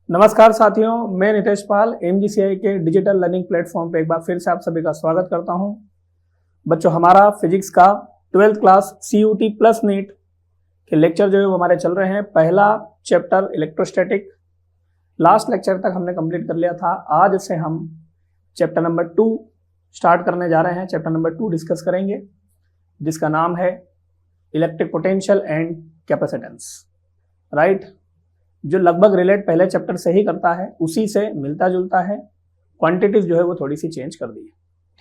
नमस्कार साथियों, मैं नितेश पाल MGCI के डिजिटल लर्निंग प्लेटफॉर्म पे एक बार फिर से आप सभी का स्वागत करता हूं। बच्चों, हमारा फिजिक्स का 12th class CUT plus NEET के लेक्चर जो है वो हमारे चल रहे हैं। पहला चैप्टर इलेक्ट्रोस्टैटिक लास्ट लेक्चर तक हमने कंप्लीट कर लिया था। आज से हम चैप्टर नंबर 2 स्टार्ट करने जा रहे हैं। चैप्टर नंबर 2 डिस्कस करेंगे जिसका नाम है electric potential and capacitance. Right, जो लगभग रिलेट पहले चैप्टर से ही करता है, उसी से मिलता जुलता है। क्वांटिटीज जो है वो थोड़ी सी चेंज कर दी है।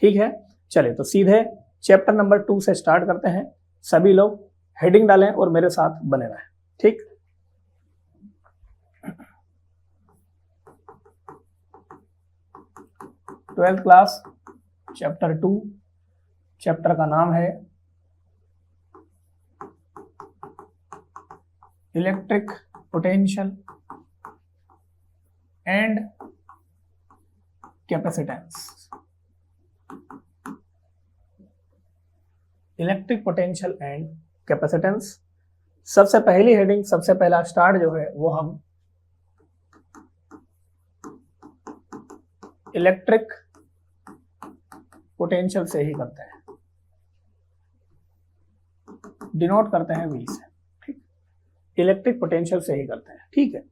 ठीक है, चलिए तो सीधे चैप्टर नंबर 2 से स्टार्ट करते हैं। सभी लोग हेडिंग डालें और मेरे साथ बने रहें। ठीक, ट्वेल्थ क्लास चैप्टर 2, चैप्टर का नाम है electric potential and capacitance. Electric potential and capacitance. सबसे पहली हेडिंग, सबसे पहला स्टार्ट जो है वो हम इलेक्ट्रिक पोटेंशियल से ही करते हैं, डिनोट करते हैं V से। इलेक्ट्रिक पोटेंशियल से ही करते हैं। ठीक है,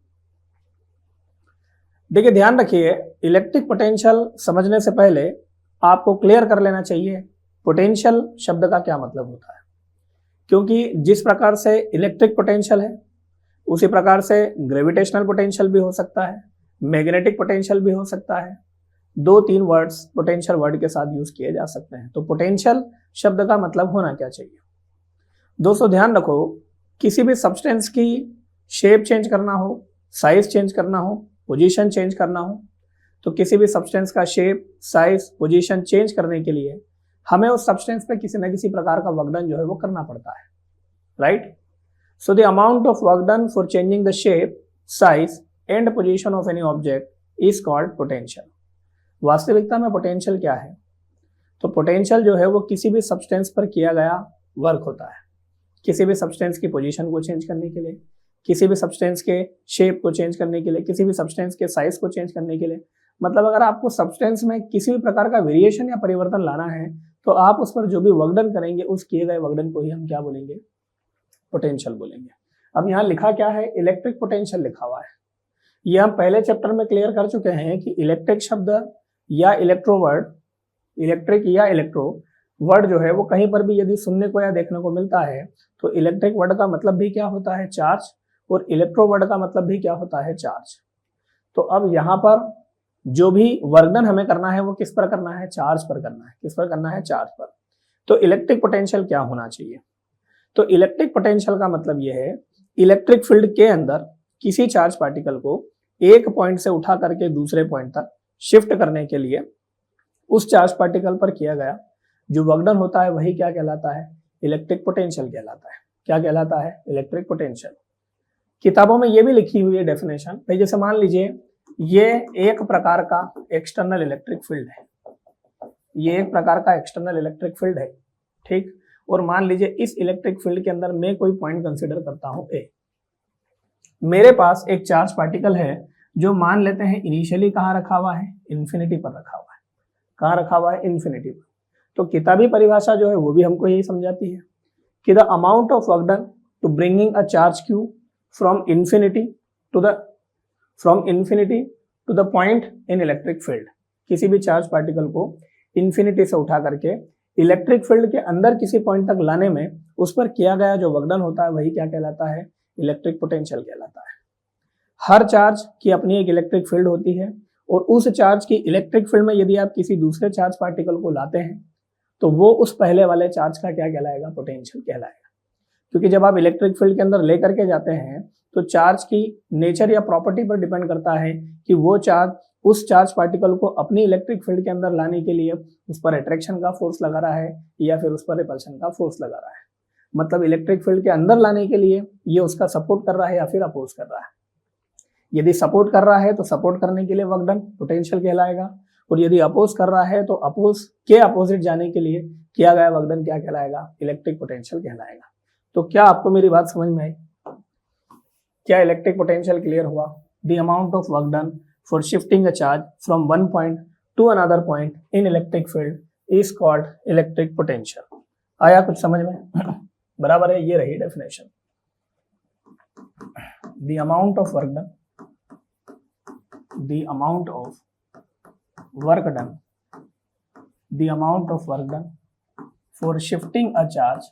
देखिए ध्यान रखिए, इलेक्ट्रिक पोटेंशियल समझने से पहले आपको क्लियर कर लेना चाहिए पोटेंशियल शब्द का क्या मतलब होता है। क्योंकि जिस प्रकार से इलेक्ट्रिक पोटेंशियल है उसी प्रकार से ग्रेविटेशनल पोटेंशियल भी हो सकता है, मैग्नेटिक पोटेंशियल भी हो सकता है। 2-3 वर्ड्स पोटेंशियल वर्ड के साथ यूज किए जा सकते हैं। तो पोटेंशियल शब्द का मतलब होना क्या चाहिए। दोस्तों ध्यान रखो, किसी भी सब्सटेंस की शेप चेंज करना हो, साइज चेंज करना हो, पोजीशन चेंज करना हो, तो किसी भी सब्सटेंस का शेप, साइज, पोजीशन चेंज करने के लिए हमें उस सब्सटेंस पे किसी न किसी प्रकार का वर्क डन जो है वो करना पड़ता है। Right, so the amount of work done for changing the shape, size and position of any object is called potential. वास्तविकता में पोटेंशियल क्या है? तो पोटेंशियल जो है वो किसी भी सब्सटेंस पर किया गया वर्क होता है। किसी भी सब्सटेंस की पोजीशन को चेंज करने के लिए, किसी भी सब्सटेंस के शेप को चेंज करने के लिए, किसी भी सब्सटेंस के साइज को चेंज करने के लिए। मतलब अगर आपको सब्सटेंस में किसी भी प्रकार का वेरिएशन या परिवर्तन लाना है तो आप उस पर जो भी वर्क डन करेंगे उस किए गए वर्क डन को ही हम क्या बोलेंगे? पोटेंशियल बोलेंगे। अब यहाँ लिखा क्या है? इलेक्ट्रिक पोटेंशियल लिखा हुआ है। ये हम पहले चैप्टर में क्लियर कर चुके हैं कि इलेक्ट्रिक शब्द या इलेक्ट्रो वर्ड, इलेक्ट्रिक या इलेक्ट्रो वर्ड जो है वो कहीं पर भी यदि सुनने को या देखने को मिलता है तो इलेक्ट्रिक वर्ड का मतलब भी क्या होता है? चार्ज। और इलेक्ट्रो वर्ड का मतलब भी क्या होता है? चार्ज। तो अब यहाँ पर जो भी वर्क डन हमें करना है वो किस पर करना है? चार्ज पर करना है। किस पर करना है? चार्ज पर। तो इलेक्ट्रिक पोटेंशियल क्या होना चाहिए? तो इलेक्ट्रिक पोटेंशियल का मतलब यह है इलेक्ट्रिक फील्ड के अंदर किसी चार्ज पार्टिकल को एक पॉइंट से उठा करके दूसरे पॉइंट तक शिफ्ट करने के लिए उस चार्ज पार्टिकल पर किया गया जो वर्क डन होता है वही क्या कहलाता है? इलेक्ट्रिक पोटेंशियल कहलाता है। क्या कहलाता है? Electric potential. किताबों में ये भी लिखी हुई है डेफिनेशन भाई, जैसे मान लीजिए ये एक प्रकार का एक्सटर्नल इलेक्ट्रिक फील्ड है, ये एक प्रकार का एक्सटर्नल इलेक्ट्रिक फील्ड है। ठीक, और मान लीजिए इस इलेक्ट्रिक फील्ड के अंदर मैं कोई पॉइंट कंसिडर करता हूं ए। मेरे पास एक चार्ज पार्टिकल है जो मान लेते हैं इनिशियली कहाँ रखा हुआ है? इन्फिनिटी पर रखा हुआ है। कहाँ रखा हुआ है? इन्फिनिटी पर। तो किताबी परिभाषा जो है वो भी हमको यही समझाती है कि the amount of work done to bringing a charge Q from infinity to the point in electric field. किसी भी चार्ज पार्टिकल को इन्फिनिटी से उठा करके इलेक्ट्रिक फील्ड के अंदर किसी पॉइंट तक लाने में उस पर किया गया जो वर्क डन होता है वही क्या कहलाता है? इलेक्ट्रिक पोटेंशियल कहलाता है। हर चार्ज की अपनी एक इलेक्ट्रिक फील्ड होती है और उस चार्ज की इलेक्ट्रिक फील्ड में यदि आप किसी दूसरे चार्ज पार्टिकल को लाते हैं तो वो उस पहले वाले चार्ज का क्या कहलाएगा? पोटेंशियल कहलाएगा। क्योंकि जब आप इलेक्ट्रिक फील्ड के अंदर लेकर के जाते हैं तो चार्ज की नेचर या प्रॉपर्टी पर डिपेंड करता है कि वो चार्ज उस चार्ज पार्टिकल को अपनी इलेक्ट्रिक फील्ड के अंदर लाने के लिए उस पर अट्रैक्शन का फोर्स लगा रहा है या फिर उस पर रिपल्शन का फोर्स लगा रहा है। मतलब इलेक्ट्रिक फील्ड के अंदर लाने के लिए ये उसका सपोर्ट कर रहा है या फिर अपोज कर रहा है। यदि सपोर्ट कर रहा है तो सपोर्ट करने के लिए वर्क डन पोटेंशियल कहलाएगा, और यदि अपोज कर रहा है तो अपोज के अपोजिट जाने के लिए किया गया वर्क डन क्या कहलाएगा? इलेक्ट्रिक पोटेंशियल कहलाएगा। तो क्या आपको मेरी बात समझ में आई? क्या इलेक्ट्रिक पोटेंशियल क्लियर हुआ? the amount of work done for shifting a charge from one point to another point in electric field is called electric potential. आया कुछ समझ में? बराबर है, ये रही definition. The amount of work done, the amount of work done, the amount of work done for shifting a charge,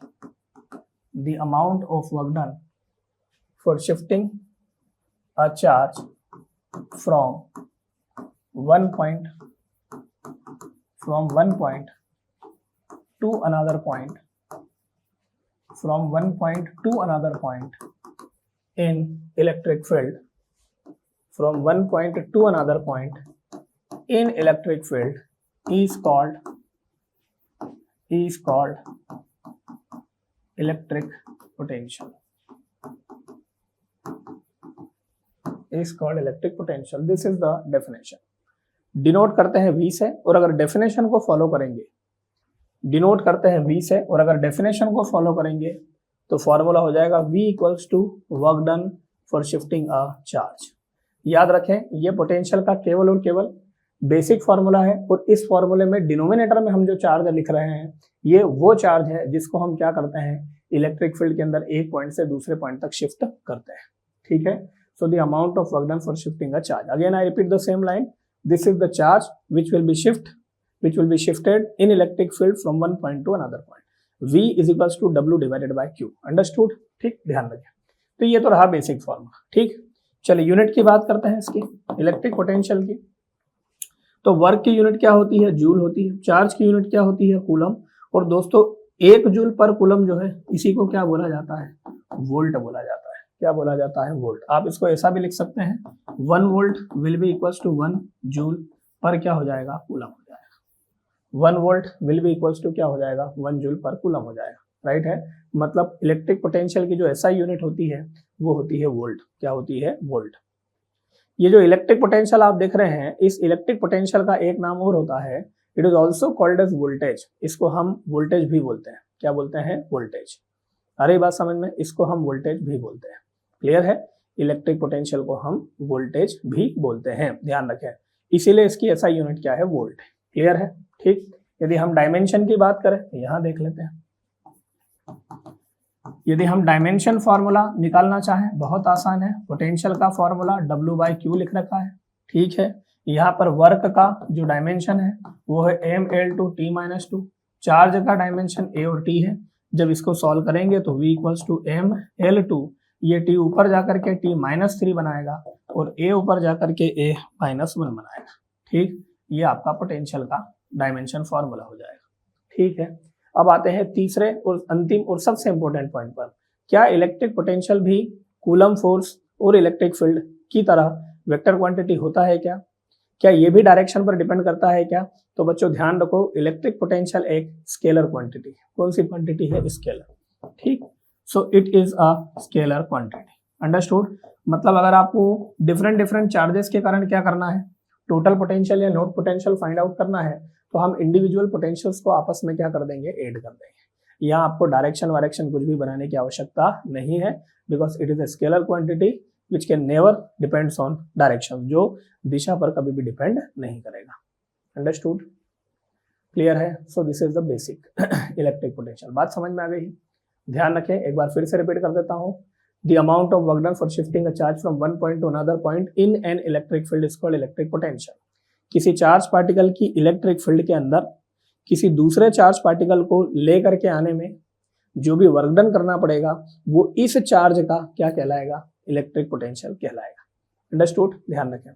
the amount of work done for shifting a charge from one point to another point, from one point to another point in electric field, from one point to another point in electric field is called electric potential. Is called electric potential. This is the definition. Denote करते हैं V से, और अगर definition को follow करेंगे, denote करते हैं V से और अगर डेफिनेशन को फॉलो करेंगे तो फॉर्मूला हो जाएगा V equals to work done for shifting a charge. याद रखें, ये पोटेंशियल का केवल और केवल बेसिक फार्मूला है, और इस फॉर्मूले में डिनोमिनेटर में हम जो चार्ज लिख रहे हैं ये वो चार्ज है जिसको हम क्या करते हैं, इलेक्ट्रिक फील्ड के अंदर एक पॉइंट से दूसरे पॉइंट तक शिफ्ट करते हैं. ठीक है. So the amount of work done for shifting a charge. Again, I repeat the same line. This is the charge which will be shifted in electric field from one point to another point. V is equals to W divided by Q. Understood? ठीक, ध्यान रखें. तो ये तो रहा basic formula. ठीक, चलिए unit की बात करते हैं इसकी, इलेक्ट्रिक पोटेंशियल की. तो वर्क की यूनिट क्या होती है, जूल होती है. चार्ज की यूनिट क्या होती है, कूलम. और दोस्तों 1 जूल पर कूलम जो है इसी को क्या बोला जाता है, वोल्ट बोला जाता है. क्या बोला जाता है, वोल्ट. आप इसको ऐसा भी लिख सकते हैं, 1 volt will be equals to 1 joule per क्या हो जाएगा, कूलम हो जाएगा. 1 volt will be equals to क्या हो जाएगा, 1 जूल पर कूलम हो जाएगा. राइट है. मतलब इलेक्ट्रिक पोटेंशियल की जो एसआई यूनिट होती है वो होती है वोल्ट. क्या होती है, वोल्ट. ये जो इलेक्ट्रिक पोटेंशियल आप देख रहे हैं, इस इलेक्ट्रिक पोटेंशियल का एक नाम और होता है, it is also called as voltage. इसको हम वोल्टेज भी बोलते हैं. क्या बोलते हैं, वोल्टेज. अरे बात समझ में, इसको हम वोल्टेज भी बोलते हैं. क्लियर है. इलेक्ट्रिक पोटेंशियल को हम वोल्टेज भी बोलते हैं, ध्यान रखें. इसीलिए इसकी एसआई यूनिट क्या है, वोल्ट. क्लियर है. ठीक. यदि हम डायमेंशन की बात करें तो यहां देख लेते हैं. यदि हम डायमेंशन फॉर्मूला निकालना चाहें, बहुत आसान है. पोटेंशियल का फॉर्मूला W/Q लिख रखा है. ठीक है. यहाँ पर वर्क का जो डायमेंशन है वो है mL/T-2. चार्ज का डायमेंशन A और T है. जब इसको सॉल्व करेंगे तो V इक्वल्स टू mL/2. ये T ऊपर जाकर के T-3 बनाएगा और A ऊपर जाकर के A-1 बनाएगा. ठीक. ये आपका पोटेंशियल का डायमेंशन फॉर्मूला हो जाएगा. ठीक है. अब आते हैं तीसरे और अंतिम और सबसे इंपॉर्टेंट पॉइंट पर. क्या इलेक्ट्रिक पोटेंशियल भी कूलम फोर्स और इलेक्ट्रिक फील्ड की तरह वेक्टर क्वांटिटी होता है क्या? क्या ये भी डायरेक्शन पर डिपेंड करता है क्या? तो बच्चों ध्यान रखो, इलेक्ट्रिक पोटेंशियल एक स्केलर क्वांटिटी है. कौन सी क्वांटिटी है? स्केलर. ठीक. So it is a scalar quantity. Understood. मतलब अगर आपको डिफरेंट चार्जेस के कारण क्या करना है, टोटल पोटेंशियल या नोट पोटेंशियल फाइंड आउट करना है, तो हम इंडिविजुअल पोटेंशियल्स को आपस में क्या कर देंगे, ऐड कर देंगे. यहाँ आपको डायरेक्शन वायरेक्शन कुछ भी बनाने की आवश्यकता नहीं है, because it is a scalar quantity which can never depends on direction. जो दिशा पर कभी भी डिपेंड नहीं करेगा. अंडरस्टूड. क्लियर है. सो this is the basic electric potential. बात समझ में आ गई? ध्यान रखें, एक बार फिर से रिपीट कर देता हूँ. The amount of work done for shifting a charge from one point to another point in an electric field is called electric potential. किसी चार्ज पार्टिकल की इलेक्ट्रिक फील्ड के अंदर किसी दूसरे चार्ज पार्टिकल को ले करके आने में जो भी वर्क डन करना पड़ेगा वो इस चार्ज का क्या कहलाएगा, इलेक्ट्रिक पोटेंशियल कहलाएगा. अंडरस्टूड. ध्यान रखें.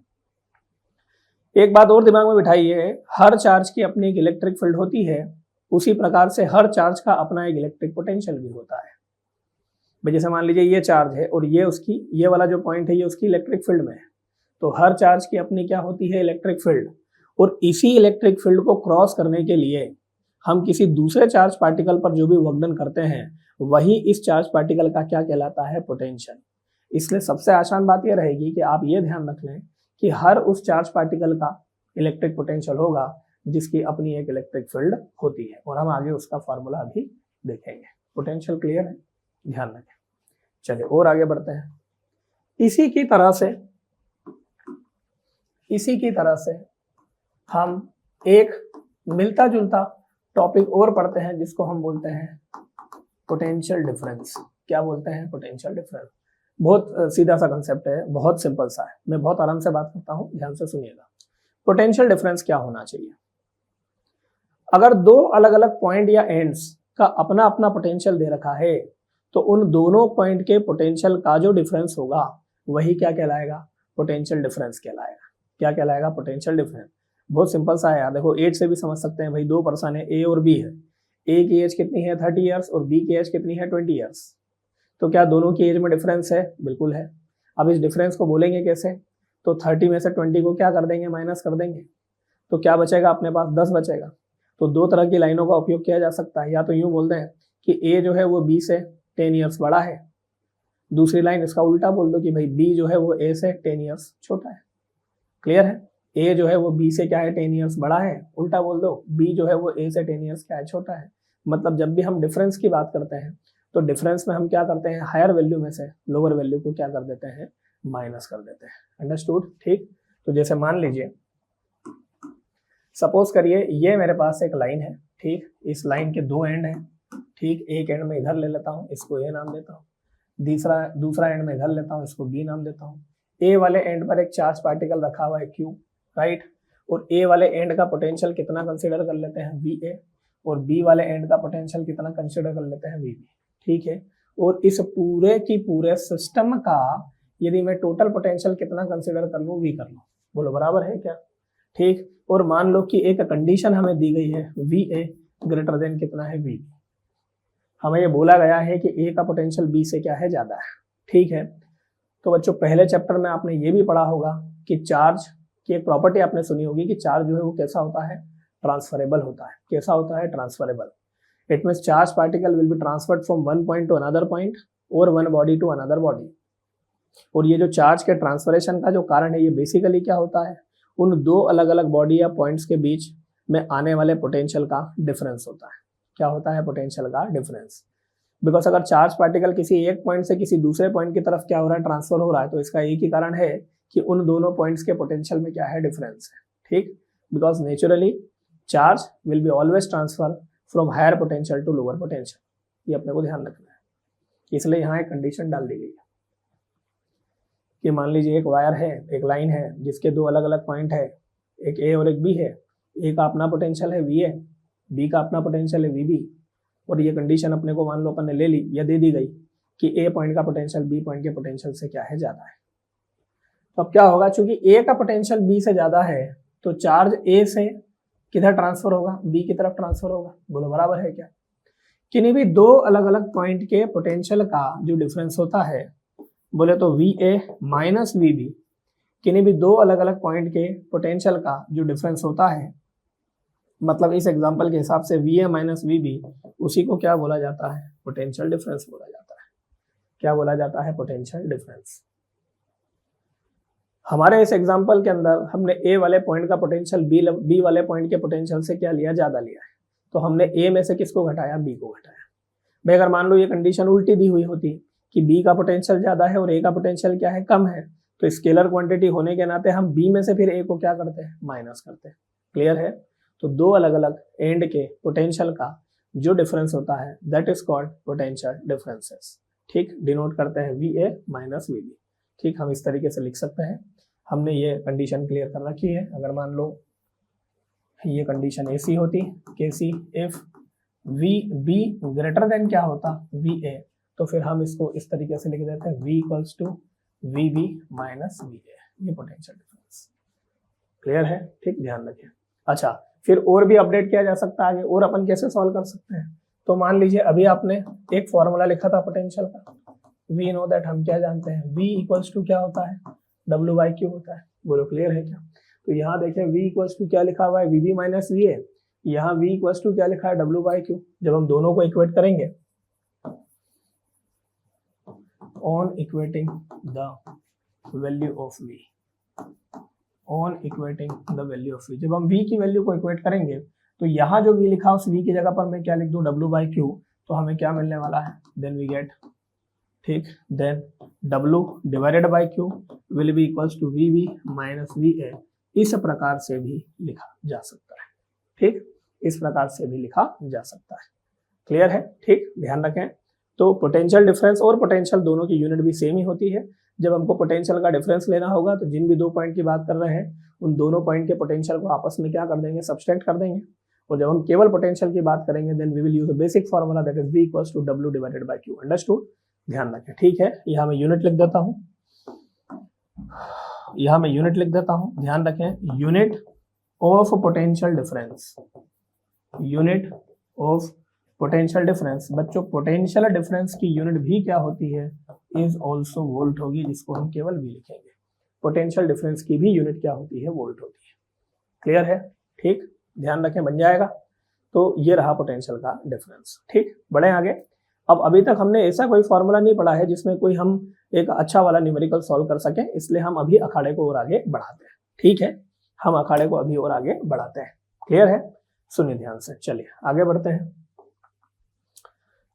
एक बात और दिमाग में बिठाइए, हर चार्ज की अपनी एक इलेक्ट्रिक फील्ड होती है, उसी प्रकार से हर चार्ज का अपना एक इलेक्ट्रिक पोटेंशियल भी होता है. जैसे मान लीजिए ये चार्ज है और ये उसकी, ये वाला जो पॉइंट है ये उसकी इलेक्ट्रिक फील्ड में है, तो हर चार्ज की अपनी क्या होती है, इलेक्ट्रिक फील्ड. और इसी इलेक्ट्रिक फील्ड को क्रॉस करने के लिए हम किसी दूसरे चार्ज पार्टिकल पर जो भी वर्क डन करते हैं वही इस चार्ज पार्टिकल का क्या कहलाता है, पोटेंशियल. इसलिए सबसे आसान बात यह रहेगी कि आप ये ध्यान रख लें कि हर उस चार्ज पार्टिकल का इलेक्ट्रिक पोटेंशियल होगा जिसकी अपनी एक इलेक्ट्रिक फील्ड होती है, और हम आगे उसका फॉर्मूला भी देखेंगे. पोटेंशियल क्लियर है? ध्यान रखें. चलिए और आगे बढ़ते हैं. इसी की तरह से इसी की तरह से हम एक मिलता जुलता टॉपिक और पढ़ते हैं जिसको हम बोलते हैं पोटेंशियल डिफरेंस। क्या बोलते हैं? Potential difference. बहुत सीधा सा कंसेप्ट है, बहुत सिंपल सा है, मैं बहुत आराम से बात करता हूं, ध्यान से सुनिएगा। पोटेंशियल डिफरेंस क्या होना चाहिए? अगर दो अलग अलग पॉइंट या एंड्स का अपना अपना पोटेंशियल दे रखा है तो उन दोनों पॉइंट के पोटेंशियल का जो डिफरेंस होगा वही क्या कहलाएगा? पोटेंशियल डिफरेंस कहलाएगा। क्या कहलाएगा? Potential difference. बहुत सिंपल सा है यार, देखो एज से भी समझ सकते हैं भाई। दो पर्सन है, ए और बी है। ए की एज कितनी है? 30 ईयर्स और बी की एज कितनी है? 20 ईयर्स। तो क्या दोनों की एज में डिफरेंस है? बिल्कुल है। अब इस डिफरेंस को बोलेंगे कैसे? तो 30 में से 20 को क्या कर देंगे? माइनस कर देंगे। तो क्या बचेगा अपने पास? 10 बचेगा। तो दो तरह की लाइनों का उपयोग किया जा सकता है। या तो यूं बोलते हैं कि ए जो है वो बी से 10 ईयर्स बड़ा है। दूसरी लाइन इसका उल्टा बोल दो कि भाई बी जो है वो ए से 10 ईयर्स छोटा है। क्लियर है? ए जो है वो बी से क्या है? 10 ईयर्स बड़ा है। उल्टा बोल दो बी जो है वो ए से 10 ईयर्स क्या है? छोटा है। मतलब जब भी हम डिफरेंस की बात करते हैं तो डिफरेंस में हम क्या करते हैं? हायर वैल्यू में से लोअर वैल्यू को क्या कर देते हैं? माइनस कर देते हैं। अंडरस्टूड? ठीक। तो जैसे मान लीजिए, सपोज करिए ये मेरे पास एक लाइन है, ठीक। इस लाइन के दो एंड हैं, ठीक। एक एंड में इधर ले लेता हूँ, इसको ए नाम देता हूँ। दूसरा एंड में इधर लेता हूँ, इसको बी नाम देता हूँ। ए वाले एंड पर एक चार्ज पार्टिकल रखा हुआ है क्यू, राइट। और ए वाले एंड का पोटेंशियल कितना कंसीडर कर लेते हैं? वी ए। और बी वाले एंड का पोटेंशियल कितना कंसीडर कर लेते हैं? वी बी, ठीक है। और इस पूरे की पूरे सिस्टम का यदि मैं टोटल पोटेंशियल कितना कंसीडर कर लूँ? वी कर लूँ। बोलो बराबर है क्या? ठीक। और मान लो कि एक कंडीशन हमें दी गई है, वी ए ग्रेटर देन कितना है? V B. हमें ये बोला गया है कि ए का पोटेंशियल बी से क्या है? ज्यादा है, ठीक है। तो बच्चों पहले चैप्टर में आपने ये भी पढ़ा होगा कि चार्ज की एक प्रॉपर्टी आपने सुनी होगी कि चार्ज जो है वो कैसा होता है? ट्रांसफरेबल होता है। कैसा होता है? Transferable. It means charge particle will be transferred from one point to another point और one body to another body. और ये जो चार्ज के ट्रांसफरेशन का जो कारण है, ये बेसिकली क्या होता है? उन दो अलग अलग बॉडी या पॉइंट्स के बीच में आने वाले पोटेंशियल का डिफरेंस होता है। क्या होता है? पोटेंशियल का डिफरेंस। बिकॉज अगर चार्ज पार्टिकल किसी एक पॉइंट से किसी दूसरे पॉइंट की तरफ क्या हो रहा है? ट्रांसफर हो रहा है, तो इसका एक ही कारण है कि उन दोनों पॉइंट्स के पोटेंशियल में क्या है? डिफरेंस है, ठीक। Because naturally charge will be always transfer from higher potential to lower potential. ये अपने को ध्यान रखना है, इसलिए यहाँ एक कंडीशन डाल दी गई है कि मान लीजिए एक वायर है, एक लाइन है जिसके दो अलग अलग पॉइंट है, एक ए और एक बी है। ए का अपना पोटेंशियल है वी ए, बी का अपना पोटेंशियल है वी बी। और ये कंडीशन अपने को मान लो अपन ने ले ली या दे दी गई कि ए पॉइंट का पोटेंशियल बी पॉइंट के पोटेंशियल से क्या है? ज्यादा है। तो अब क्या होगा? चूंकि ए का पोटेंशियल बी से ज्यादा है तो चार्ज ए से किधर ट्रांसफर होगा? बी की तरफ ट्रांसफर होगा। बोलो बराबर है क्या? किन्हीं भी दो अलग अलग पॉइंट के पोटेंशियल का जो डिफरेंस होता है, बोले तो V A minus V B. किन्हीं भी दो अलग अलग पॉइंट के पोटेंशियल का जो डिफरेंस होता है, मतलब इस एग्जांपल के हिसाब से V A minus V B, उसी को क्या बोला जाता है? पोटेंशियल डिफरेंस बोला जाता है। क्या बोला जाता है? Potential difference. हमारे इस एग्जांपल के अंदर हमने ए वाले पॉइंट का पोटेंशियल बी वाले पॉइंट के पोटेंशियल से क्या लिया? ज्यादा लिया है। तो हमने ए में से किसको घटाया? बी को घटाया। भाई अगर मान लो ये कंडीशन उल्टी दी हुई होती कि बी का पोटेंशियल ज्यादा है और ए का पोटेंशियल क्या है? कम है, तो स्केलर क्वांटिटी होने के नाते हम बी में से फिर ए को क्या करते हैं? माइनस करते हैं। क्लियर है? तो दो अलग अलग एंड के पोटेंशियल का जो डिफरेंस होता है that is called potential differences, ठीक। डिनोट करते हैं V A minus V B, ठीक। हम इस तरीके से लिख सकते हैं। हमने ये कंडीशन क्लियर कर रखी है। अगर मान लो ये कंडीशन ऐसी होती के see if V B greater than क्या होता? वी ए, तो फिर हम इसको इस तरीके से लिख देते हैं v equals to V B minus V A. ये पोटेंशियल डिफरेंस। क्लियर है? ठीक, ध्यान रखिए। अच्छा, फिर और भी अपडेट किया जा सकता है आगे, और अपन कैसे सॉल्व कर सकते हैं? तो मान लीजिए अभी आपने एक फॉर्मूला लिखा था पोटेंशियल का, वी नो दैट, हम क्या जानते हैं? v इक्वल्स टू क्या होता है? w बाई क्यू होता है। बोलो क्लियर है क्या? तो यहाँ देखें v इक्वल्स टू क्या लिखा हुआ है? V B minus V A. यहाँ v इक्वल्स टू क्या लिखा है? w by Q. जब हम दोनों को इक्वेट करेंगे, on equating the value of v, on equating the value of v, जब हम v की वैल्यू को इक्वेट करेंगे तो यहाँ जो v लिखा उस v की जगह पर मैं क्या लिख दूं? w by Q. तो हमें क्या मिलने वाला है? देन वी गेट, ठीक, then w divided by Q will be equals to V B minus V A. इस प्रकार से भी लिखा जा सकता है। ठीक, इस प्रकार से भी लिखा जा सकता है। क्लियर है? ठीक, ध्यान रखें। तो पोटेंशियल डिफरेंस और पोटेंशियल दोनों की यूनिट भी सेम ही होती है। जब हमको पोटेंशियल का डिफरेंस लेना होगा तो जिन भी दो पॉइंट की बात कर रहे हैं उन दोनों पॉइंट के पोटेंशियल को आपस में क्या कर देंगे, सब्सट्रैक्ट कर देंगे। और जब हम केवल पोटेंशियल की बात करेंगे then we will use a basic formula that is V equals to W divided by Q। Understood? ध्यान रखें। ठीक है, यहाँ मैं यूनिट लिख देता हूँ, यहाँ मैं यूनिट लिख देता हूँ। ध्यान रखें, unit of potential difference, unit of potential difference. बच्चों पोटेंशियल डिफरेंस की यूनिट भी क्या होती है, इज ऑल्सो वोल्ट होगी, जिसको हम केवल V लिखेंगे। पोटेंशियल डिफरेंस की भी यूनिट क्या होती है, वोल्ट होती है। क्लियर है? ठीक, ध्यान रखें, बन जाएगा। तो ये रहा पोटेंशियल का डिफरेंस। ठीक, बढ़े आगे। अब अभी तक हमने ऐसा कोई फॉर्मूला नहीं पढ़ा है जिसमें कोई हम एक अच्छा वाला न्यूमेरिकल सॉल्व कर सके, इसलिए हम अभी अखाड़े को और आगे बढ़ाते हैं। ठीक है, हम अखाड़े को अभी और आगे बढ़ाते हैं। क्लियर है? सुनिए ध्यान से, चलिए आगे बढ़ते हैं।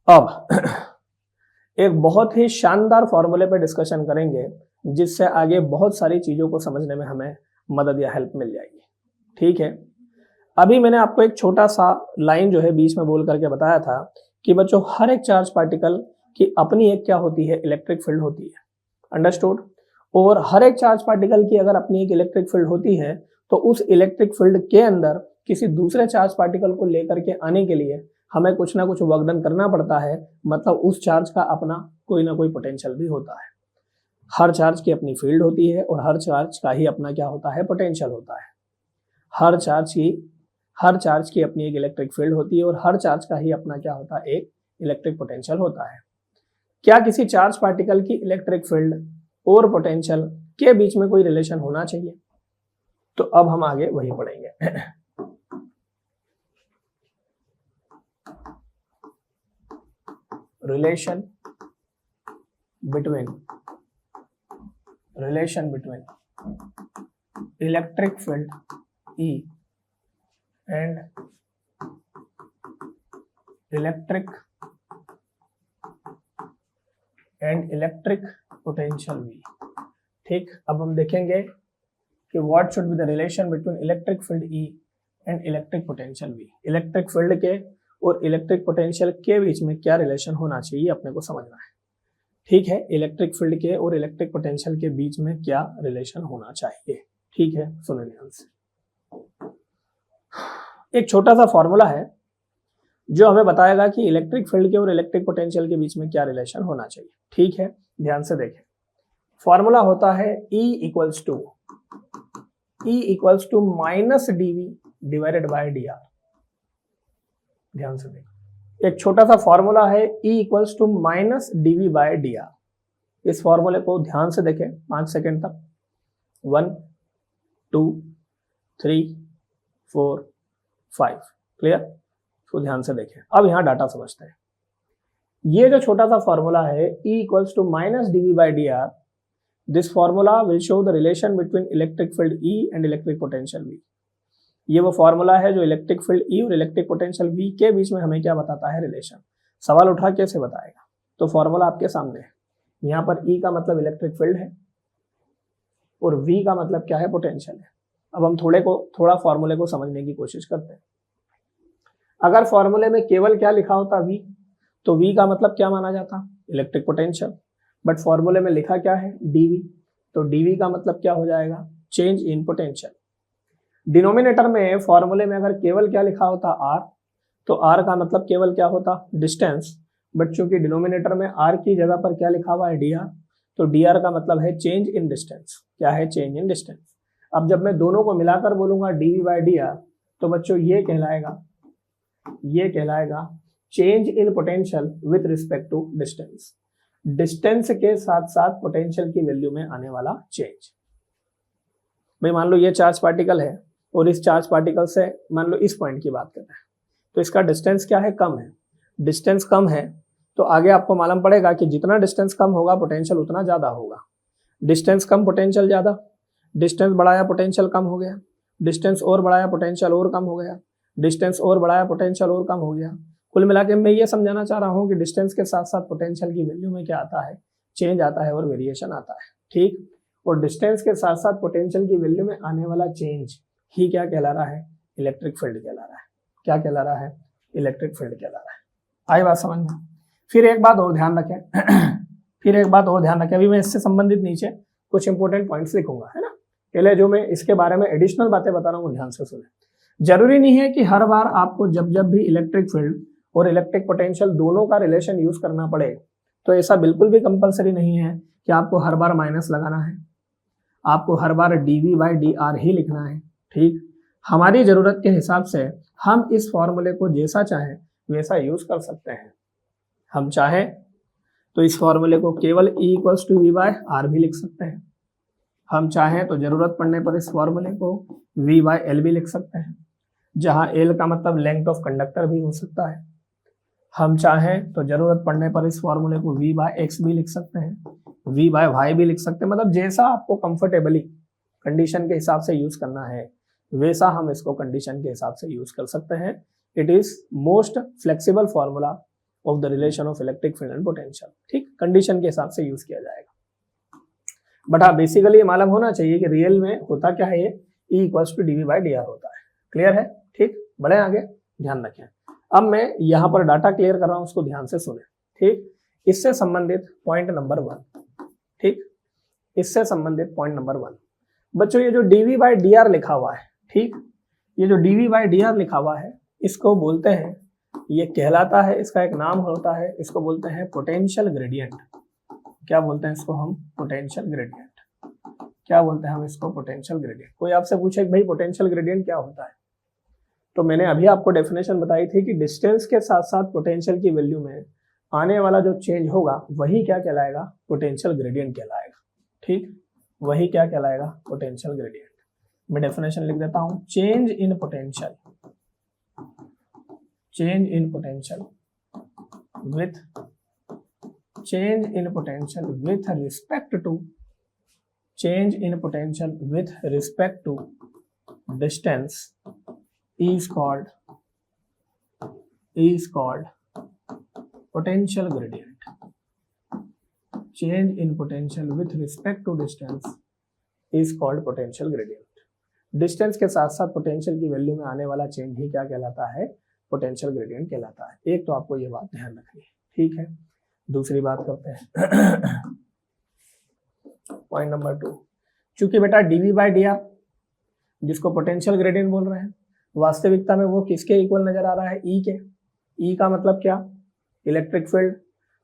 अब एक बहुत ही शानदार फॉर्मूले पे डिस्कशन करेंगे जिससे आगे बहुत सारी चीजों को समझने में हमें मदद या हेल्प मिल जाएगी। ठीक है, अभी मैंने आपको एक छोटा सा लाइन जो है बीच में बोल करके बताया था कि बच्चों हर एक चार्ज पार्टिकल की अपनी एक क्या होती है, इलेक्ट्रिक फील्ड होती है। अंडरस्टूड? और हर एक चार्ज पार्टिकल की अगर अपनी एक इलेक्ट्रिक फील्ड होती है तो उस इलेक्ट्रिक फील्ड के अंदर किसी दूसरे चार्ज पार्टिकल को लेकर के आने के लिए हमें कुछ ना कुछ वर्क डन करना पड़ता है। मतलब उस चार्ज का अपना कोई ना कोई पोटेंशियल भी होता है। हर चार्ज की अपनी फील्ड होती है और हर चार्ज का ही अपना क्या होता है, पोटेंशियल होता है। हर चार्ज की अपनी एक इलेक्ट्रिक फील्ड होती है और हर चार्ज का ही अपना क्या होता है, एक इलेक्ट्रिक पोटेंशियल होता है। क्या किसी चार्ज पार्टिकल की इलेक्ट्रिक फील्ड और पोटेंशियल के बीच में कोई रिलेशन होना चाहिए? तो अब हम आगे वही पढ़ेंगे। relation between electric field E and electric potential V। ठीक, अब हम देखेंगे कि what should be the relation between electric field E and electric potential V। Electric field के और इलेक्ट्रिक पोटेंशियल के बीच में क्या रिलेशन होना चाहिए अपने को समझना है। ठीक है, इलेक्ट्रिक फील्ड के और इलेक्ट्रिक पोटेंशियल के बीच में क्या रिलेशन होना चाहिए। ठीक है, सुनिए ध्यान से। एक छोटा सा फॉर्मूला है जो हमें बताएगा कि इलेक्ट्रिक फील्ड के और इलेक्ट्रिक पोटेंशियल के बीच में क्या रिलेशन होना चाहिए। ठीक है, ध्यान से देखें। फॉर्मूला होता है E equals to minus dV divided by dr। ध्यान से देखें, एक छोटा सा फॉर्मूला है E equals to minus dV by dr। इस फॉर्मूले को ध्यान से देखें 5 सेकेंड तक। 1 2 3 4 5। क्लियर? तो ध्यान से देखें। अब यहां डाटा समझते हैं। ये जो छोटा सा फॉर्मूला है E equals to minus dV by dr, this formula will show the relation between electric field E and electric potential V। ये वो फॉर्मूला है जो इलेक्ट्रिक फील्ड E और इलेक्ट्रिक पोटेंशियल V के बीच में हमें क्या बताता है, रिलेशन। सवाल उठा कैसे बताएगा? तो फॉर्मूला आपके सामने है। यहाँ पर E का मतलब इलेक्ट्रिक फील्ड है और V का मतलब क्या है, पोटेंशियल है। अब हम थोड़ा फॉर्मूले को समझने की कोशिश करते हैं। अगर फॉर्मूले में केवल क्या लिखा होता V, तो V का मतलब क्या माना जाता, इलेक्ट्रिक पोटेंशियल। बट फॉर्मूले में लिखा क्या है, dV, तो dV का मतलब क्या हो जाएगा, चेंज इन पोटेंशियल। डिनोमिनेटर में फॉर्मूले में अगर केवल क्या लिखा होता R, तो R का मतलब केवल क्या होता, डिस्टेंस। बट चूंकि डिनोमिनेटर में R की जगह पर क्या लिखा हुआ है, dr, तो dr का मतलब है चेंज इन डिस्टेंस। क्या है, चेंज इन डिस्टेंस। अब जब मैं दोनों को मिलाकर बोलूंगा dV बाय dr, तो बच्चों ये कहलाएगा change in potential with respect to distance. Distance के साथ साथ पोटेंशियल की वैल्यू में आने वाला चेंज। भाई मान लो ये चार्ज पार्टिकल है और इस चार्ज पार्टिकल से मान लो इस पॉइंट की बात कर रहे हैं, तो इसका डिस्टेंस क्या है, कम है। डिस्टेंस कम है तो आगे आपको मालूम पड़ेगा कि जितना डिस्टेंस कम होगा पोटेंशियल उतना ज्यादा होगा। डिस्टेंस कम पोटेंशियल ज्यादा, डिस्टेंस बढ़ाया पोटेंशियल कम हो गया, डिस्टेंस और बढ़ाया पोटेंशियल और कम हो गया, डिस्टेंस और बढ़ाया पोटेंशियल और कम हो गया। कुल मिला के मैं ये समझाना चाह रहा हूँ कि डिस्टेंस के साथ साथ पोटेंशियल की वैल्यू में क्या आता है, चेंज आता है और वेरिएशन आता है। ठीक, और डिस्टेंस के साथ साथ पोटेंशियल की वैल्यू में आने वाला चेंज ही क्या कहला रहा है, इलेक्ट्रिक फील्ड कहला रहा है। क्या कहला रहा है, इलेक्ट्रिक फील्ड कहला रहा है। आई बात समझ में। फिर एक बात और ध्यान रखें फिर एक बात और ध्यान रखें, अभी मैं इससे संबंधित नीचे कुछ इंपॉर्टेंट पॉइंट्स लिखूंगा, है ना। पहले जो मैं इसके बारे में एडिशनल बातें बता रहा हूँ ध्यान से सुने। जरूरी नहीं है कि हर बार आपको जब भी इलेक्ट्रिक फील्ड और इलेक्ट्रिक पोटेंशियल दोनों का रिलेशन यूज करना पड़े, तो ऐसा बिल्कुल भी कंपलसरी नहीं है कि आपको हर बार माइनस लगाना है, आपको हर बार dv/dr ही लिखना है। ठीक, हमारी जरूरत के हिसाब से हम इस फॉर्मूले को जैसा चाहें वैसा यूज कर सकते हैं। हम चाहें तो इस फॉर्मूले को केवल E=v/r भी लिख सकते हैं। हम चाहें तो जरूरत पड़ने पर इस फॉर्मूले को v/l भी लिख सकते हैं, जहां l का मतलब लेंथ ऑफ कंडक्टर भी हो सकता है। हम चाहें तो जरूरत पड़ने पर इस फॉर्मूले को v/x भी लिख सकते हैं, v/y भी लिख सकते हैं। मतलब जैसा आपको कंफर्टेबली कंडीशन के हिसाब से यूज करना है वैसा हम इसको कंडीशन के हिसाब से यूज कर सकते हैं। It is most flexible formula of the relation of electric field and potential. ठीक, कंडीशन के हिसाब से यूज किया जाएगा। बट हाँ, बेसिकली ये मालूम होना चाहिए कि रियल में होता क्या है, ये E=dv/dr होता है। क्लियर है? ठीक, बढ़े आगे, ध्यान रखें। अब मैं यहाँ पर डाटा क्लियर कर रहा हूँ, उसको ध्यान से सुने। ठीक, इससे संबंधित पॉइंट नंबर 1। ठीक, इससे संबंधित पॉइंट नंबर 1 बच्चों, ये जो dv/dr लिखा हुआ है, ठीक, ये जो dv/dr लिखा हुआ है इसको बोलते हैं, ये कहलाता है, इसका एक नाम होता है, इसको बोलते हैं पोटेंशियल ग्रेडियंट। क्या बोलते हैं इसको हम? Potential gradient. क्या बोलते हैं हम इसको? Potential gradient. कोई आपसे पूछे कि भाई पोटेंशियल ग्रेडियंट क्या होता है, तो मैंने अभी आपको डेफिनेशन बताई थी कि डिस्टेंस के साथ साथ पोटेंशियल की वैल्यू में आने वाला जो चेंज होगा वही क्या कहलाएगा? पोटेंशियल ग्रेडियंट कहलाएगा। ठीक, वही क्या कहलाएगा? Potential gradient. मैं डेफिनेशन लिख देता हूं, change in potential, change in potential with change in potential with respect to change in potential with respect to distance is called potential gradient. Change in potential with respect to distance is called potential gradient. Distance के साथ साथ potential की value में आने वाला change ही क्या कहलाता है? पोटेंशियल ग्रेडियंट कहलाता है। एक तो आपको ये बात ध्यान रखनी है। ठीक है, दूसरी बात करते हैं पॉइंट नंबर 2। चूंकि बेटा dv/dr जिसको पोटेंशियल ग्रेडियंट बोल रहे हैं, वास्तविकता में वो किसके इक्वल नजर आ रहा है? E के। E का मतलब क्या? Electric field.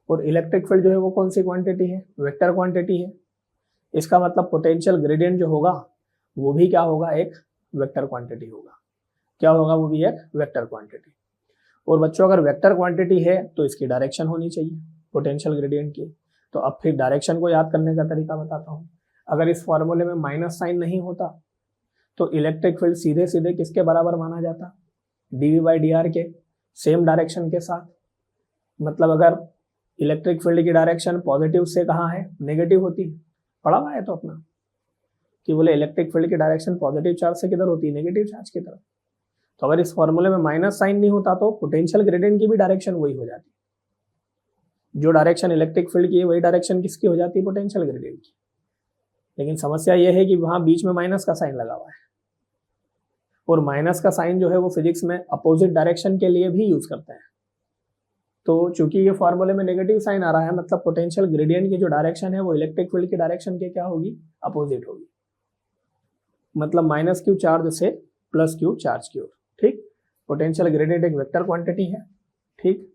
और इलेक्ट्रिक फील्ड जो है वो कौन सी क्वांटिटी है? वेक्टर क्वांटिटी है। इसका मतलब पोटेंशियल ग्रेडियंट जो होगा वो भी क्या होगा? एक वेक्टर क्वांटिटी होगा। क्या होगा? वो भी एक वेक्टर क्वांटिटी। और बच्चों अगर वेक्टर क्वांटिटी है तो इसकी डायरेक्शन होनी चाहिए पोटेंशियल ग्रेडियंट की। तो अब फिर डायरेक्शन को याद करने का तरीका बताता हूँ। अगर इस फॉर्मूले में माइनस साइन नहीं होता तो इलेक्ट्रिक फील्ड सीधे सीधे किसके बराबर माना जाता? dv/dr के सेम डायरेक्शन के साथ। मतलब अगर इलेक्ट्रिक फील्ड की डायरेक्शन पॉजिटिव से कहाँ है? नेगेटिव होती है। पढ़ा हुआ है तो अपना कि बोले इलेक्ट्रिक फील्ड की डायरेक्शन पॉजिटिव चार्ज से किधर होती है? नेगेटिव चार्ज की तरफ। तो अगर इस फॉर्मूले में माइनस साइन नहीं होता तो पोटेंशियल ग्रेडियंट की भी डायरेक्शन वही हो जाती। जो डायरेक्शन इलेक्ट्रिक फील्ड की है वही डायरेक्शन किसकी हो जाती है? पोटेंशियल ग्रेडियंट की। लेकिन समस्या यह है कि वहां बीच में माइनस का साइन लगा हुआ है, और माइनस का साइन जो है वो फिजिक्स में अपोजिट डायरेक्शन के लिए भी यूज करते हैं। तो चूंकि ये फॉर्मूले में नेगेटिव साइन आ रहा है, मतलब पोटेंशियल ग्रेडियंट की जो डायरेक्शन है वो इलेक्ट्रिक फील्ड की डायरेक्शन के क्या होगी? अपोजिट होगी। मतलब माइनस क्यू चार्ज से प्लस क्यू चार्ज की ओर। ठीक, पोटेंशियल ग्रेडियंट एक वेक्टर क्वांटिटी है। ठीक,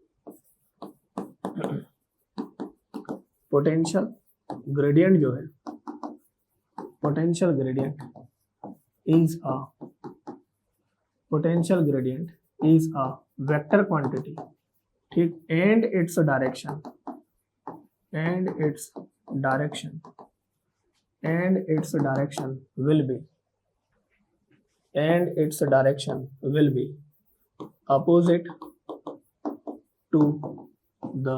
पोटेंशियल ग्रेडियंट जो है, potential gradient is a vector quantity. ठीक, and its direction will be opposite to the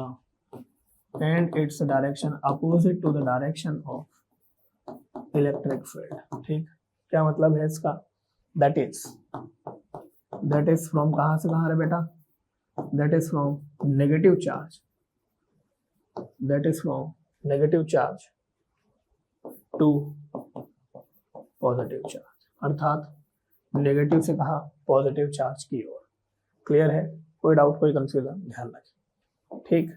direction of electric field. ठीक, क्या मतलब है इसका? दैट इज फ्रॉम कहां से कहां रे बेटा? That is from negative charge to positive charge, अर्थात नेगेटिव से कहा पॉजिटिव चार्ज की ओर। क्लियर है? कोई डाउट, कोई कंफ्यूजन? ध्यान रखें। ठीक,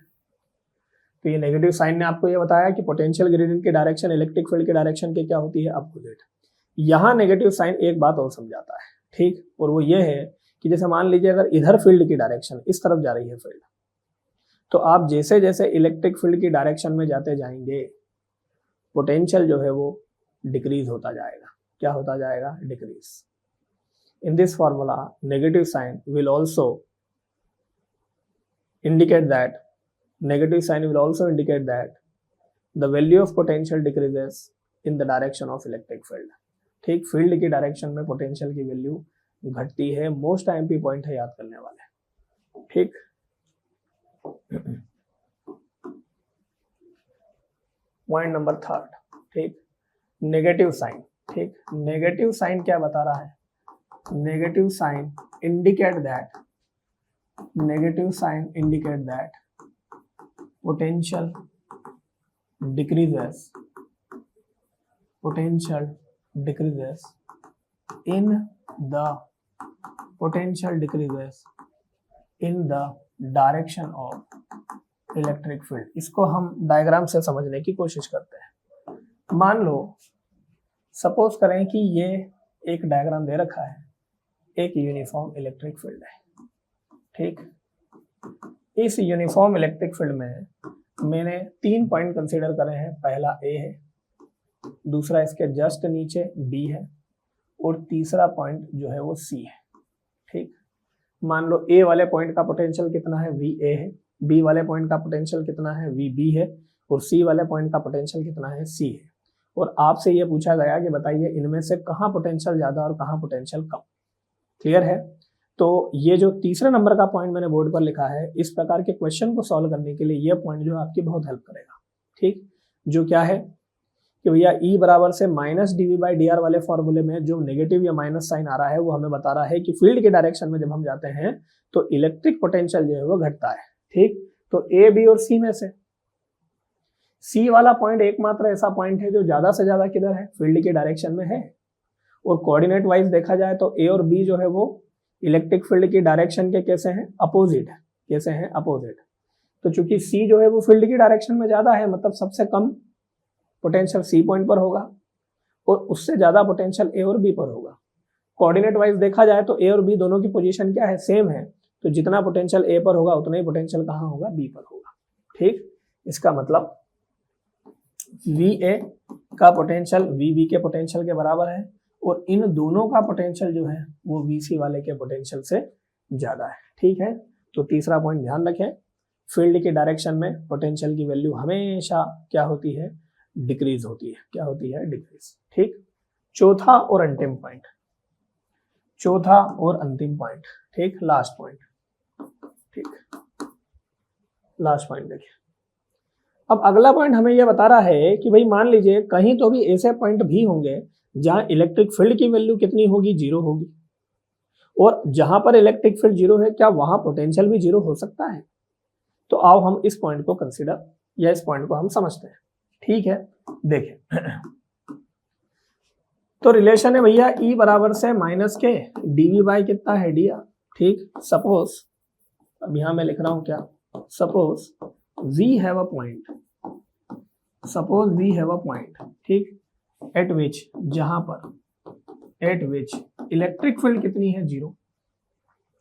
तो ये नेगेटिव साइन ने आपको ये बताया कि पोटेंशियल ग्रेडियंट की डायरेक्शन इलेक्ट्रिक फील्ड की डायरेक्शन की क्या होती है, अपोजिट। यहाँ नेगेटिव साइन एक बात और समझाता है, ठीक, और वो ये है कि जैसे मान लीजिए अगर इधर फील्ड की डायरेक्शन इस तरफ जा रही है फील्ड, तो आप जैसे जैसे इलेक्ट्रिक फील्ड की डायरेक्शन में जाते जाएंगे पोटेंशियल जो है वो डिक्रीज होता जाएगा। क्या होता जाएगा? Decrease. In this formula, negative sign will also indicate that the value of potential decreases in the direction of electric field. ठीक, फील्ड की डायरेक्शन में पोटेंशियल की वैल्यू घटती है। मोस्ट आईएमपी पॉइंट है, याद करने वाले। ठीक, पॉइंट नंबर 3, ठीक, नेगेटिव साइन। ठीक, नेगेटिव साइन क्या बता रहा है? Negative sign indicate that potential decreases in the direction of electric field। इसको हम डायग्राम से समझने की कोशिश करते हैं। मान लो सपोज करें कि ये एक डायग्राम दे रखा है, एक यूनिफॉर्म इलेक्ट्रिक फील्ड है। ठीक, इस यूनिफॉर्म इलेक्ट्रिक फील्ड में मैंने 3 पॉइंट कंसीडर करे हैं। पहला ए है, दूसरा इसके जस्ट नीचे बी है, और तीसरा पॉइंट जो है वो सी है। ठीक, मान लो ए वाले पॉइंट का पोटेंशियल कितना है? वी ए है। बी वाले पॉइंट का पोटेंशियल कितना है? वी बी है। और सी वाले पॉइंट का पोटेंशियल कितना है? सी है। और आपसे ये पूछा गया कि बताइए इनमें से कहाँ पोटेंशियल ज्यादा और कहाँ पोटेंशियल कम। क्लियर है? तो ये जो तीसरे नंबर का पॉइंट मैंने बोर्ड पर लिखा है, इस प्रकार के क्वेश्चन को सॉल्व करने के लिए ये पॉइंट जो है आपकी बहुत हेल्प करेगा। ठीक, जो क्या है कि भैया E बराबर से माइनस dV/dr वाले फॉर्मूले में जो नेगेटिव या माइनस साइन आ रहा है वो हमें बता रहा है कि फील्ड के डायरेक्शन में जब हम जाते हैं तो इलेक्ट्रिक पोटेंशियल जो है वो घटता है। ठीक, तो A, B और C में से C वाला पॉइंट एकमात्र ऐसा पॉइंट है जो ज्यादा से ज्यादा किधर है? फील्ड के डायरेक्शन में है। और कोऑर्डिनेट वाइज देखा जाए तो A और B जो है वो इलेक्ट्रिक फील्ड की डायरेक्शन के कैसे हैं? अपोजिट है। कैसे हैं? अपोजिट। तो चूंकि C जो है वो फील्ड की डायरेक्शन में ज्यादा है, मतलब सबसे कम पोटेंशियल C पॉइंट पर होगा और उससे ज्यादा पोटेंशियल A और B पर होगा। कोऑर्डिनेट वाइज देखा जाए तो A और B दोनों की पोजीशन क्या है? सेम है। तो जितना पोटेंशियल A पर होगा उतना ही पोटेंशियल कहाँ होगा? B पर होगा। ठीक, इसका मतलब VA का पोटेंशियल VB के पोटेंशियल के बराबर है और इन दोनों का पोटेंशियल जो है वो VC वाले के पोटेंशियल से ज्यादा है। ठीक है, तो तीसरा पॉइंट ध्यान रखें, फील्ड के डायरेक्शन में पोटेंशियल की वैल्यू हमेशा क्या होती है? डिक्रीज होती है। क्या होती है? डिक्रीज। ठीक, चौथा और अंतिम पॉइंट, ठीक, लास्ट पॉइंट। ठीक, लास्ट पॉइंट देखिए। अब अगला पॉइंट हमें यह बता रहा है कि भाई मान लीजिए कहीं तो भी ऐसे पॉइंट भी होंगे जहां इलेक्ट्रिक फील्ड की वैल्यू कितनी होगी? 0 होगी। और जहां पर इलेक्ट्रिक फील्ड 0 है, क्या वहां पोटेंशियल भी 0 हो सकता है? तो आओ हम इस पॉइंट को कंसीडर या इस पॉइंट को हम समझते हैं। ठीक है, देखिए तो रिलेशन है भैया E बराबर से माइनस के dV बाई कितना है? dr। ठीक, सपोज अब यहां मैं लिख रहा हूं क्या? Suppose we have a point, ठीक, एट विच, जहां पर एट विच इलेक्ट्रिक फील्ड कितनी है? 0।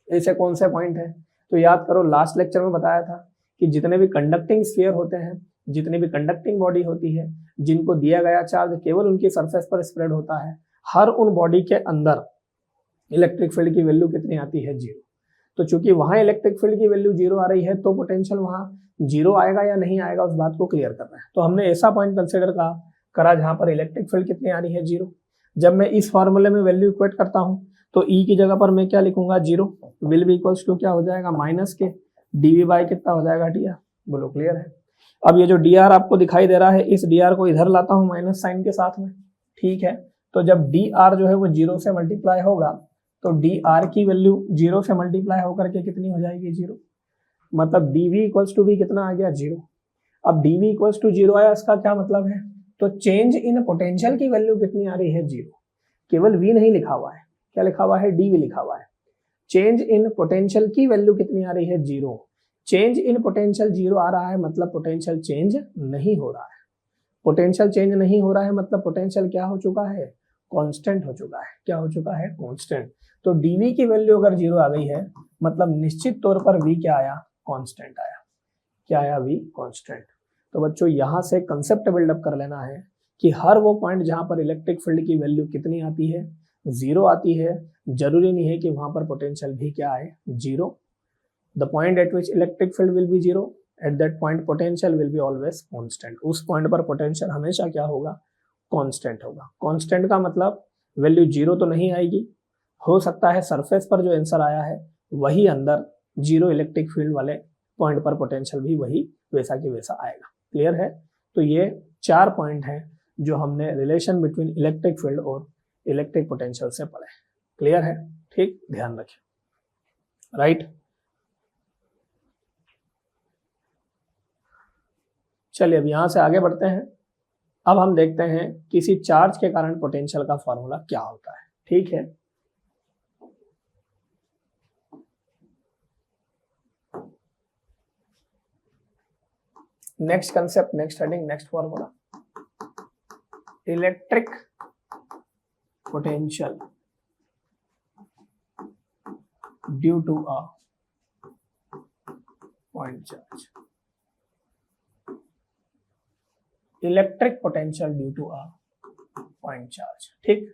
ऐसे कौन से पॉइंट है? तो याद करो, लास्ट लेक्चर में बताया था कि जितने भी कंडक्टिंग स्फीयर होते हैं, जितनी भी कंडक्टिंग बॉडी होती है, जिनको दिया गया चार्ज केवल उनकी सरफेस पर स्प्रेड होता है, हर उन बॉडी के अंदर इलेक्ट्रिक फील्ड की वैल्यू कितनी आती है? 0। तो चूंकि वहां इलेक्ट्रिक फील्ड की वैल्यू 0 आ रही है तो पोटेंशियल वहां 0 आएगा या नहीं आएगा, उस बात को क्लियर करना है। तो हमने ऐसा पॉइंट कंसिडर करा जहां पर इलेक्ट्रिक फील्ड कितनी आ रही है? 0। जब मैं इस फॉर्मूले में वैल्यू इक्वेट करता हूं तो E की जगह पर मैं क्या लिखूंगा? 0 विल बी इक्वल्स टू क्या हो जाएगा? माइनस के dV बाई कितना हो जाएगा? dr। बोलो क्लियर है? अब ये जो dr आपको दिखाई दे रहा है, इस dr को इधर लाता हूं माइनस साइन के साथ में। ठीक है, तो जब dr जो है वो 0 से मल्टीप्लाई होगा तो dr की वैल्यू 0 से मल्टीप्लाई होकर के कितनी हो जाएगी? 0। मतलब dV इक्वल्स टू भी कितना आ गया? 0। अब dV इक्वल्स टू 0 आया, इसका क्या मतलब है तो चेंज इन पोटेंशियल की वैल्यू कितनी आ रही है, 0। केवल V नहीं लिखा हुआ है, क्या लिखा हुआ है, डी भी लिखा हुआ है। चेंज इन पोटेंशियल की वैल्यू कितनी आ रही है, 0। चेंज इन पोटेंशियल 0 आ रहा है मतलब पोटेंशियल चेंज नहीं हो रहा है। पोटेंशियल चेंज नहीं हो रहा है मतलब पोटेंशियल क्या हो चुका है, कांस्टेंट हो चुका है। क्या हो चुका है, कांस्टेंट। तो dv की वैल्यू अगर 0 आ गई है मतलब निश्चित तौर पर v क्या आया, कांस्टेंट आया। क्या आया, v कांस्टेंट। तो बच्चों यहां से कंसेप्ट बिल्डअप कर लेना है कि हर वो पॉइंट जहां पर इलेक्ट्रिक फील्ड की वैल्यू कितनी आती है, 0 आती है, जरूरी नहीं है कि वहां पर पोटेंशियल भी क्या आए, 0। The point eight which electric field will be 0, at that point potential will be always constant. उस पॉइंट पर पोटेंशियल हमेशा क्या होगा, कांस्टेंट होगा। कांस्टेंट का मतलब वैल्यू 0 तो नहीं आएगी, हो सकता है सरफेस पर जो आंसर आया है वही अंदर 0 इलेक्ट्रिक फील्ड वाले पॉइंट पर पोटेंशियल भी वही वैसा की वैसा आएगा। क्लियर है। तो ये 4 पॉइंट हैं जो हमने रिलेशन बिटवीन इलेक्ट्रिक फील्ड और इलेक्ट्रिक पोटेंशियल से पढ़े। क्लियर है, ठीक, ध्यान रखें। राइट, चलिए अब यहां से आगे बढ़ते हैं। अब हम देखते हैं किसी चार्ज के कारण पोटेंशियल का फॉर्मूला क्या होता है। ठीक है, next concept, next heading, next formula, electric potential due to a point charge. Electric potential due to a point charge. ठीक,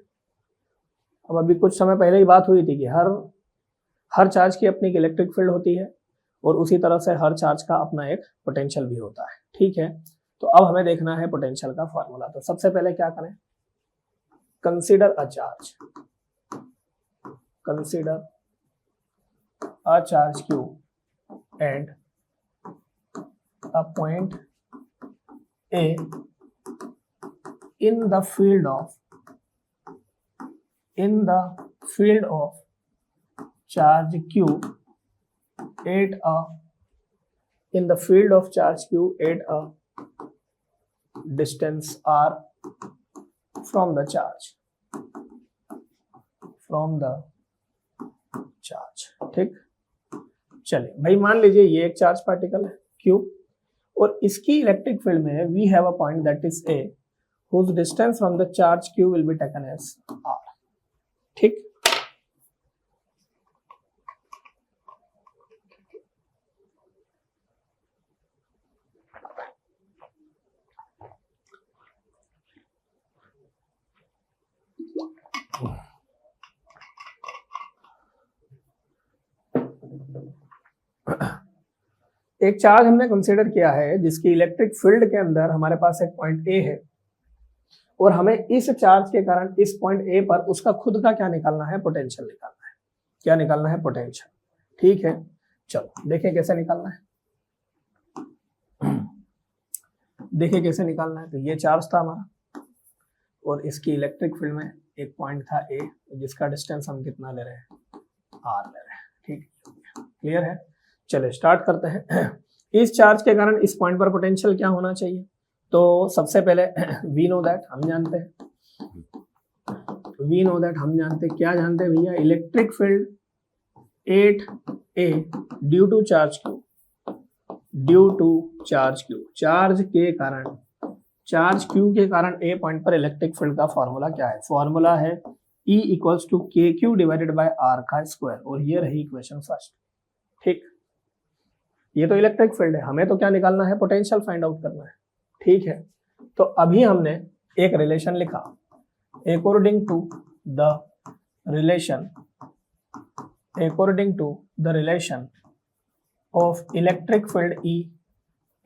अब अभी कुछ समय पहले ही बात हुई थी कि हर चार्ज की अपनी एक इलेक्ट्रिक फील्ड होती है और उसी तरह से हर चार्ज का अपना एक पोटेंशियल भी होता है। ठीक है, तो अब हमें देखना है पोटेंशियल का फॉर्मूला। तो सबसे पहले क्या करें, consider a charge, consider a charge q and a point A in the field of charge q at a distance r from the charge, ठीक। चलिए भाई, मान लीजिए ये एक चार्ज पार्टिकल है q और इसकी इलेक्ट्रिक फील्ड में we have a point that is a whose distance from the charge q will be taken as r। ठीक, एक चार्ज हमने कंसीडर किया है जिसकी इलेक्ट्रिक फील्ड के अंदर हमारे पास एक पॉइंट ए है और हमें इस चार्ज के कारण इस पॉइंट ए पर उसका खुद का क्या निकालना है, पोटेंशियल निकालना है। क्या निकालना है, पोटेंशियल। ठीक है, चलो देखें कैसे निकालना है। देखिए कैसे निकालना है। तो ये चार्ज था हमारा और इसकी इलेक्ट्रिक फील्ड में एक पॉइंट था ए जिसका डिस्टेंस हम कितना ले रहे हैं, आर ले रहे हैं। ठीक, क्लियर है। चलिए स्टार्ट करते हैं। इस चार्ज के कारण इस पॉइंट पर पोटेंशियल क्या होना चाहिए। तो सबसे पहले वी नो दैट, हम जानते हैं, क्या जानते हैं भैया, electric field 8A due to charge Q, charge Q के कारण ए पॉइंट पर इलेक्ट्रिक फील्ड का फॉर्मूला क्या है। फॉर्मूला है E equals to KQ divided by R का स्क्वायर, और ये रही इक्वेशन फर्स्ट। ठीक, ये तो इलेक्ट्रिक फील्ड है, हमें तो क्या निकालना है, पोटेंशियल फाइंड आउट करना है। ठीक है, तो अभी हमने एक रिलेशन लिखा, according to the relation of electric field E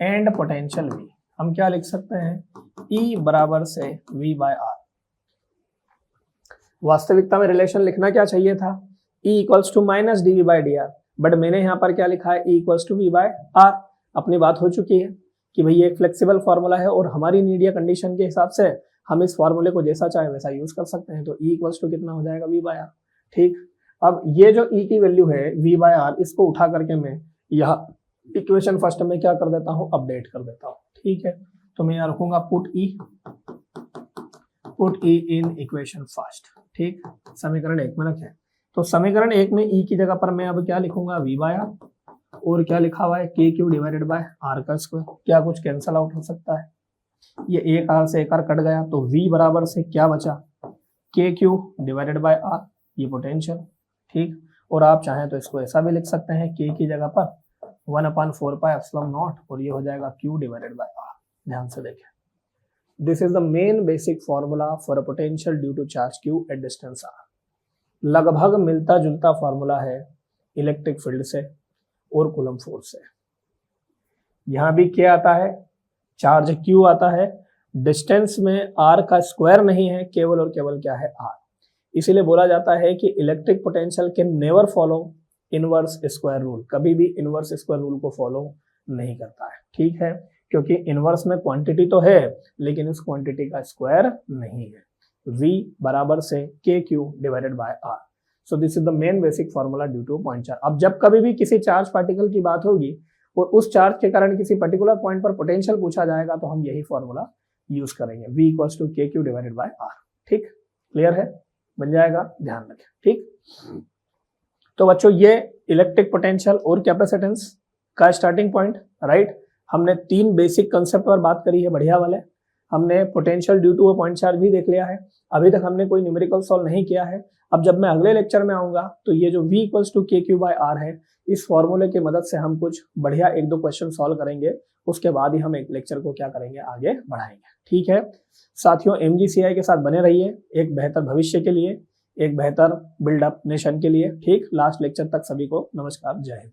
and potential V, हम क्या लिख सकते हैं, E बराबर से V बाय R। वास्तविकता में रिलेशन लिखना क्या चाहिए था, E equals to minus dV by dr, but मैंने यहाँ पर क्या लिखा है, E equals to V by R। अपनी बात हो चुकी है कि भाई ये एक फ्लेक्सिबल फार्मूला है और हमारी नीड या कंडीशन के हिसाब से हम इस फार्मूले को जैसा चाहे वैसा यूज कर सकते हैं। तो E इक्वल्स टू कितना हो जाएगा, V बाय R। ठीक, अब ये जो E की वैल्यू है V बाय R, इसको उठा करके मैं यहाँ इक्वेशन फर्स्ट में क्या कर देता हूँ, अपडेट कर देता हूँ। ठीक है, तो मैं यहाँ रखूंगा put E put E in equation first, ठीक, समीकरण 1 में रखें। तो समीकरण 1 में ई की जगह पर मैं अब क्या लिखूंगा, वी बाय आर, और क्या लिखा हुआ है, के क्यू डिवाइडेड बाय आर का स्क्वायर। क्या कुछ कैंसल आउट हो सकता है, ये एक आर से एक आर कट गया, तो वी बराबर से क्या बचा, के क्यू डिवाइडेड बाय आर, ये पोटेंशियल, ठीक। और आप चाहें तो इसको ऐसा भी लिख सकते हैं, के की जगह पर 1/4 पाई एप्सिलॉन नॉट, और ये हो जाएगा क्यू डिवाइडेड बाय आर। ध्यान से देखें, this is the main basic formula for a potential due to charge Q at distance R. लगभग मिलता जुलता फॉर्मूला है इलेक्ट्रिक फील्ड से और कूलम फोर्स से। यहां भी क्या आता है, चार्ज क्यू आता है, डिस्टेंस में आर का स्क्वायर नहीं है, केवल और केवल क्या है, आर। इसीलिए बोला जाता है कि electric potential can never follow inverse square rule, कभी भी इनवर्स स्क्वायर रूल को फॉलो नहीं करता है, ठीक है, क्योंकि इनवर्स में क्वांटिटी तो है लेकिन इस क्वांटिटी का स्क्वायर नहीं है। V बराबर से K Q divided by R. So this is the main basic formula due to point charge. अब जब कभी भी किसी चार्ज पार्टिकल की बात होगी और उस चार्ज के कारण किसी पर्टिकुलर पॉइंट पर पोटेंशियल पूछा जाएगा तो हम यही फॉर्मूला यूज करेंगे, V इक्वल्स टू के क्यू डिवाइडेड बाय आर। ठीक, क्लियर है, बन जाएगा, ध्यान रखें। ठीक, तो बच्चों ये इलेक्ट्रिक पोटेंशियल और कैपेसिटेंस का स्टार्टिंग पॉइंट, राइट। हमने 3 बेसिक कंसेप्ट पर बात करी है, बढ़िया वाले। हमने potential due to a point charge भी देख लिया है। अभी तक हमने कोई न्यूमेरिकल सॉल्व नहीं किया है। अब जब मैं अगले लेक्चर में आऊंगा तो ये जो V इक्वल्स टू के क्यू बाय आर है, इस फॉर्मूले की मदद से हम कुछ बढ़िया 1-2 क्वेश्चन सॉल्व करेंगे। उसके बाद ही हम एक लेक्चर को क्या करेंगे, आगे बढ़ाएंगे। ठीक है साथियों, MGCI के साथ बने रहिए एक बेहतर भविष्य के लिए, एक बेहतर बिल्डअप नेशन के लिए। ठीक, लास्ट लेक्चर तक सभी को नमस्कार, जय हिंद।